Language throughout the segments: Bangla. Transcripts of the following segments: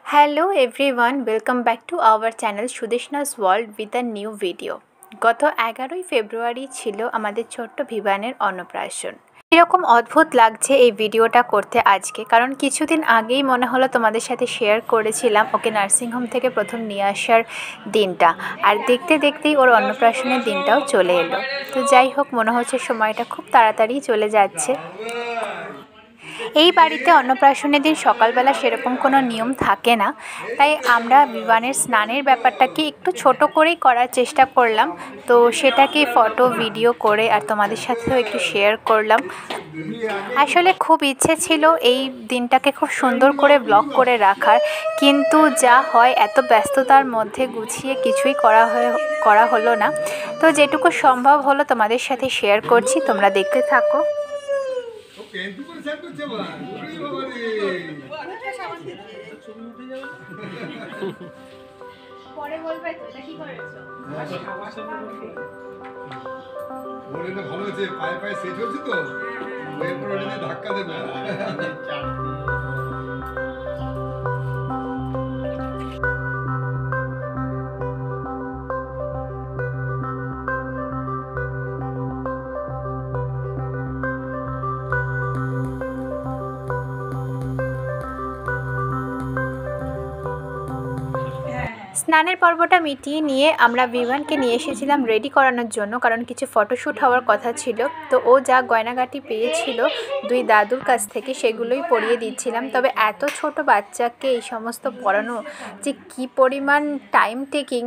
Hello everyone, welcome back to our channel Sudeshna's World with a new video. গত 11ই ফেব্রুয়ারি ছিল আমাদের ছোট্ট ভিভানের অন্নপ্রাশন। এরকম অদ্ভুত লাগছে এই ভিডিওটা করতে আজকে, কারণ কিছুদিন আগেই মনে হলো তোমাদের সাথে শেয়ার করেছিলাম ওকে নার্সিংহোম থেকে প্রথম নিয়ে আসার দিনটা, আর দেখতে দেখতেই ওর অন্নপ্রাশনের দিনটাও চলে এলো। তো যাই হোক, মনে হচ্ছে সময়টা খুব তাড়াতাড়ি চলে যাচ্ছে। এই বাড়িতে অন্নপ্রাশনের দিন সকালবেলা সেরকম কোনো নিয়ম থাকে না, তাই আমরা বিবানের স্নানের ব্যাপারটাকে একটু ছোট করেই করার চেষ্টা করলাম। তো সেটাকে ফটো ভিডিও করে আর তোমাদের সাথেও একটু শেয়ার করলাম। আসলে খুব ইচ্ছে ছিল এই দিনটাকে খুব সুন্দর করে ব্লগ করে রাখার, কিন্তু যা হয় এত ব্যস্ততার মধ্যে গুছিয়ে কিছুই করা হলো না। তো যেটুকু সম্ভব হলো তোমাদের সাথে শেয়ার করছি, তোমরা দেখতে থাকো। পরে বলবে তো এটা কি করেছো? ওটা ভালো হয়েছে, পায়ে পায়ে সেট হচ্ছে তো, এরপর ওটা ধাক্কা দেবে। স্নানের পর্বটা মিটিয়ে নিয়ে আমরা বিভানকে নিয়ে এসেছিলাম রেডি করানোর জন্য, কারণ কিছু ফটোশ্যুট হওয়ার কথা ছিল। তো ও যা গয়নাগাটি পেয়েছিল দুই দাদুর কাছ থেকে সেগুলোই পরিয়ে দিচ্ছিলাম। তবে এত ছোট বাচ্চাকে এই সমস্ত পরানো যে কী পরিমাণ টাইম টেকিং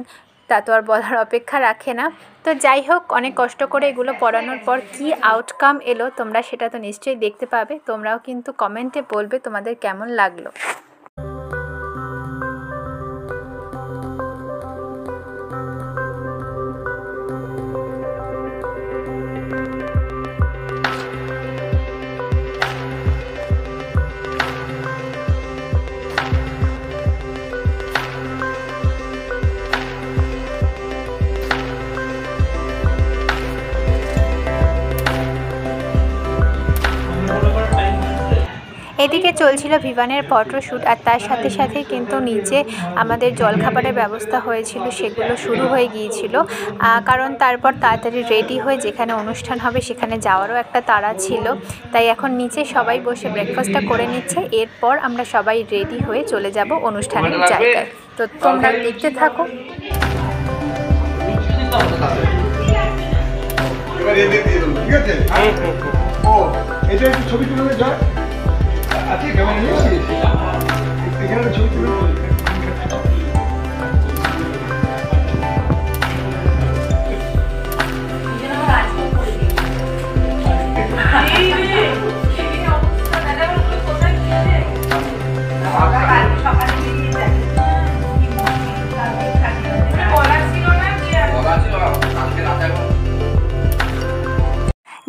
তা তো আর বলার অপেক্ষা রাখে না। তো যাই হোক, অনেক কষ্ট করে এগুলো পড়ানোর পর কী আউটকাম এলো তোমরা সেটা তো নিশ্চয়ই দেখতে পাবে। তোমরাও কিন্তু কমেন্টে বলবে তোমাদের কেমন লাগলো। এদিকে চলছিল ভিভানের ফটোশ্যুট, আর তার সাথে সাথে কিন্তু নিচে আমাদের জলখাবারের ব্যবস্থা হয়েছিল, সেগুলো শুরু হয়ে গিয়েছিল। কারণ তারপর তাড়াতাড়ি রেডি হয়ে যেখানে অনুষ্ঠান হবে সেখানে যাওয়ারও একটা তাড়া ছিল। তাই এখন নিচে সবাই বসে ব্রেকফাস্টটা করে নিচ্ছে, এরপর আমরা সবাই রেডি হয়ে চলে যাব অনুষ্ঠানের জায়গায়। তো তোমরা দেখতে থাকো। ঠিক আছে, ও এটা একটু ছবি তুলে যায়। আচ্ছা, কেমন নিয়েছিস? এখানে ছবি তুলে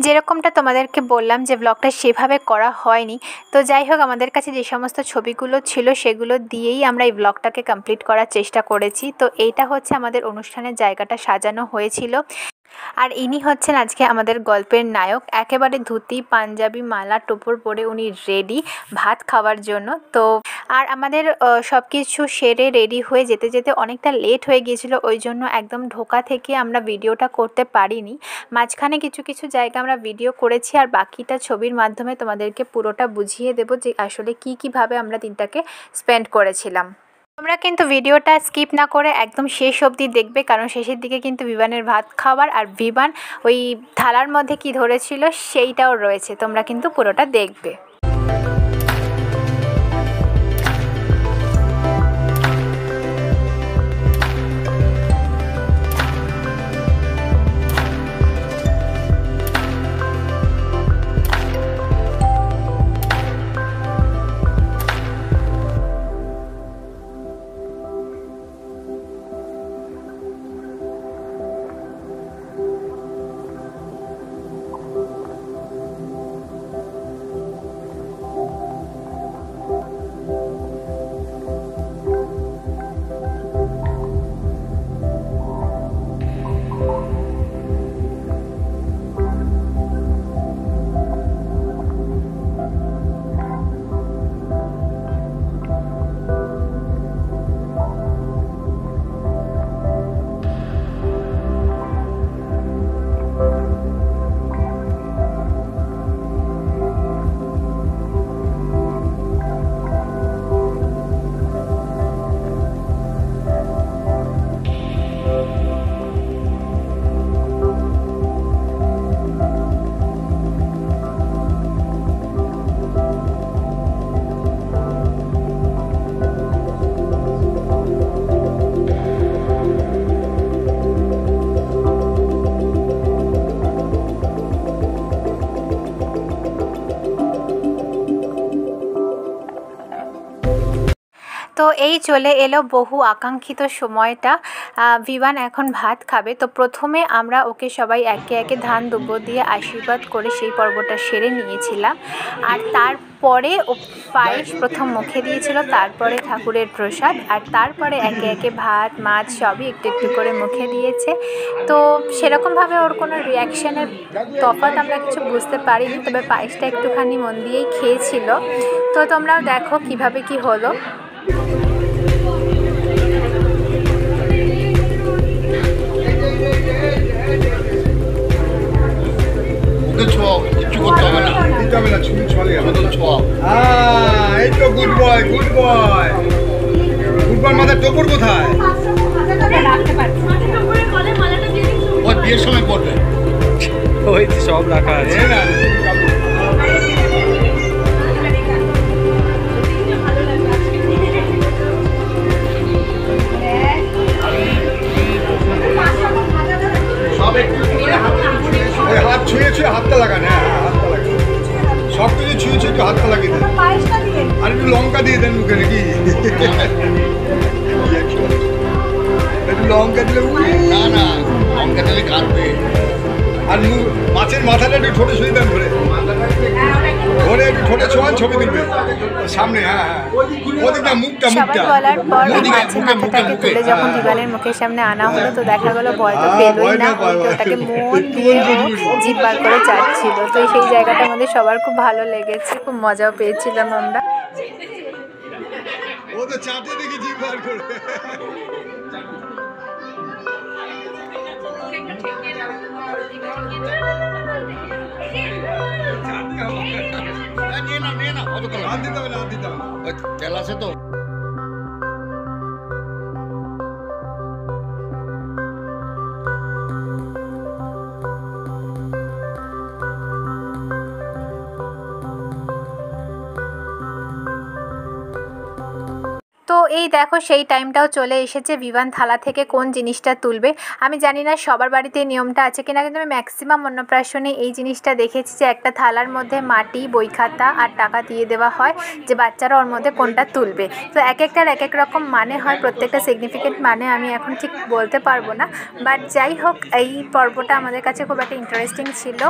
যেরকমটা তোমাদেরকে বললাম যে ব্লগটা সেভাবে করা হয়নি। তো যাই হোক, আমাদের কাছে যে সমস্ত ছবিগুলো ছিল সেগুলো দিয়েই আমরা এই ব্লগটাকে কমপ্লিট করার চেষ্টা করেছি। তো এইটা হচ্ছে আমাদের অনুষ্ঠানের জায়গাটা সাজানো হয়েছিল, আর ইনি হচ্ছেন আজকে আমাদের গল্পের নায়ক। একেবারে ধুতি পাঞ্জাবি মালা টোপর পরে উনি রেডি ভাত খাওয়ার জন্য। তো আর আমাদের সব কিছু সেরে রেডি হয়ে যেতে যেতে অনেকটা লেট হয়ে গিয়েছিল, ওই জন্য একদম ঢোকা থেকে আমরা ভিডিওটা করতে পারিনি। মাঝখানে কিছু কিছু জায়গা আমরা ভিডিও করেছি, আর বাকিটা ছবির মাধ্যমে তোমাদেরকে পুরোটা বুঝিয়ে দেবো যে আসলে কীভাবে আমরা দিনটাকে স্পেন্ড করেছিলাম। তোমরা কিন্তু ভিডিওটা স্কিপ না করে একদম শেষ অবধি দেখবে, কারণ শেষের দিকে কিন্তু বিবানের ভাত খাওয়ার আর বিবান ওই থালার মধ্যে কি ধরেছিল সেইটাও রয়েছে, তোমরা কিন্তু পুরোটা দেখবে। তো এই চলে এলো বহু আকাঙ্ক্ষিত সময়টা। ভিভান এখন ভাত খাবে। তো প্রথমে আমরা ওকে সবাই একে একে ধান দুব্বো দিয়ে আশীর্বাদ করে সেই পর্বটা সেরে নিয়েছিলাম। আর তারপরে ও পায়েস প্রথম মুখে দিয়েছিল, তারপরে ঠাকুরের প্রসাদ, আর তারপরে একে একে ভাত মাছ সবই একটু একটু করে মুখে দিয়েছে। তো সেরকমভাবে ওর কোনো রিয়াকশানের তফাৎ আমরা কিছু বুঝতে পারিনি, তবে পায়েসটা একটুখানি মন দিয়েই খেয়েছিল। তো তোমরাও দেখো কিভাবে কি হলো। কিছু করতে হবে না, দিতে হবে না, ছুরি চলে এই তো good boy good boy good boy. মাথার টোপর কোথায়? ওই বিয়ের সময় পড়বে, ওই সব রাখা আছে না। হাত ছুঁয়ে ছুঁয়ে হাতটা লাগান, হ্যাঁ হাতটা লাগান, সব কিছু ছুঁয়ে ছুঁয়ে একটু হাতটা লাগিয়ে দেন, আর একটু লঙ্কা দিয়ে দেন মুখে নাকি, একটু লঙ্কা দিলে না না লঙ্কা দিলে কাটবে। আর মাছের মাথাটা একটু ঠোঁটে ছুঁয়ে দেন, ধরে ধরে একটু ঠোঁটে ছোঁয়ান, ছবি তুলবে সামনে। হ্যাঁ ওদিক না মুখটা মুখটা বলার পর মাছের মাথাটাকে তুলে যখন ভিভানের মুখের সামনে আনা হলো, তো দেখা গেলো ভয় তো পেলোই না, ওটাকে মন দিয়ে জিভ বার করে চাচ্ছিল। তো সেই জায়গাটা আমাদের সবার খুব ভালো লেগেছে, খুব মজাও পেয়েছিলাম আমরা। ও তো চাটে দেখি জিভ বার করে। তেল আছে তো। তো এই দেখো সেই টাইমটাও চলে এসেছে, ভিভান থালা থেকে কোন জিনিসটা তুলবে। আমি জানি না সবার বাড়িতে নিয়মটা আছে কিনা, কিন্তু আমি ম্যাক্সিমাম অন্নপ্রাশনে এই জিনিসটা দেখেছি যে একটা থালার মধ্যে মাটি, বই খাতা আর টাকা দিয়ে দেওয়া হয়, যে বাচ্চারা ওর মধ্যে কোনটা তুলবে। তো এক একটার এক এক রকম মানে হয়, প্রত্যেকটা সিগনিফিকেন্ট মানে আমি এখন ঠিক বলতে পারবো না, বাট যাই হোক এই পর্বটা আমাদের কাছে খুব একটা ইন্টারেস্টিং ছিল।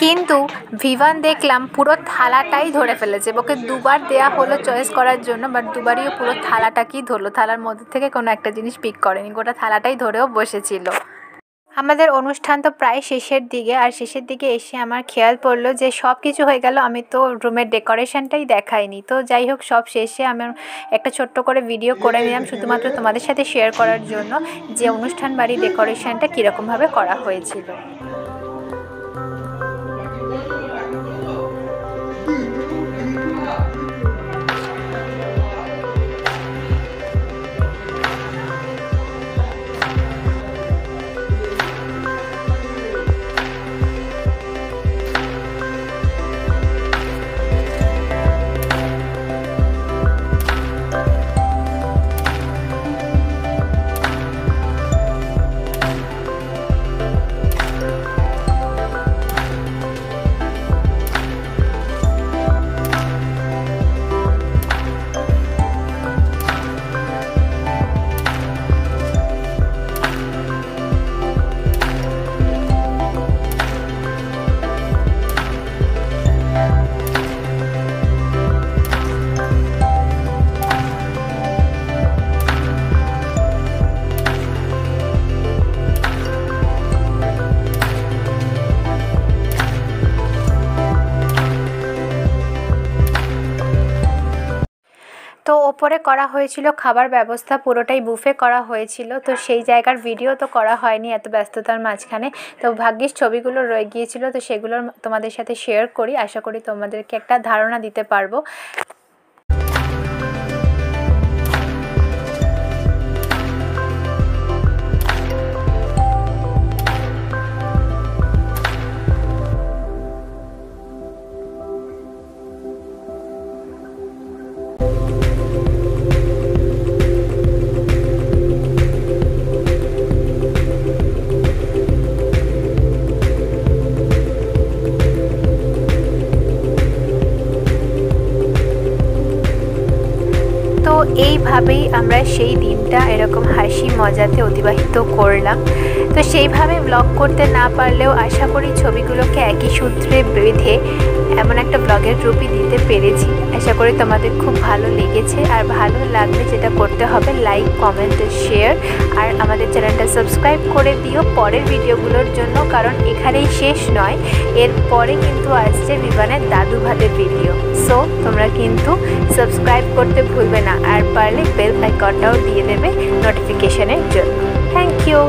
কিন্তু ভিভান দেখলাম পুরো থালাটাই ধরে ফেলেছে, ওকে দুবার দেয়া হলো চয়েস করার জন্য, বাট দুবারই পুরো থালাটাকেই ধরলো, থালার মধ্যে থেকে কোনো একটা জিনিস পিক করেনি, গোটা থালাটাই ধরেও বসেছিল। আমাদের অনুষ্ঠান তো প্রায় শেষের দিকে, আর শেষের দিকে এসে আমার খেয়াল পড়লো যে সব কিছু হয়ে গেল, আমি তো রুমের ডেকোরেশনটাই দেখাইনি। তো যাই হোক সব শেষে আমি একটা ছোট্ট করে ভিডিও করে নিলাম শুধুমাত্র তোমাদের সাথে শেয়ার করার জন্য যে অনুষ্ঠান বাড়ির ডেকোরেশনটা কীরকমভাবে করা হয়েছিল। তো ওপরে করা হয়েছিল খাবার ব্যবস্থা, পুরোটাই বুফে করা হয়েছিল। তো সেই জায়গার ভিডিও তো করা হয়নি এত ব্যস্ততার মাঝখানে, তো ভাগ্যিস ছবিগুলো রয়ে গিয়েছিল, তো সেগুলো তোমাদের সাথে শেয়ার করি, আশা করি তোমাদেরকে একটা ধারণা দিতে পারবো। তো এইভাবেই আমরা সেই দিনটা এরকম হাসি মজাতে অতিবাহিত করলাম। তো সেইভাবে ব্লগ করতে না পারলেও আশা করি ছবিগুলোকে একই সূত্রে বেঁধে এমন একটা ব্লগের রূপই দিতে পেরেছি। আশা করি তোমাদের খুব ভালো লেগেছে, আর ভালো লাগলে যেটা করতে হবে লাইক, কমেন্ট, শেয়ার, আর আমাদের চ্যানেলটা সাবস্ক্রাইব করে দিও পরের ভিডিওগুলোর জন্য, কারণ এখানেই শেষ নয়, এরপরে কিন্তু আসছে বিমানের দাদু ভাতের ভিডিও। সো তোমরা কিন্তু সাবস্ক্রাইব করতে ভুলবে না, আর পারলে বেল আইকনটাও দিয়ে দেবে নোটিফিকেশনের জন্য। Thank you.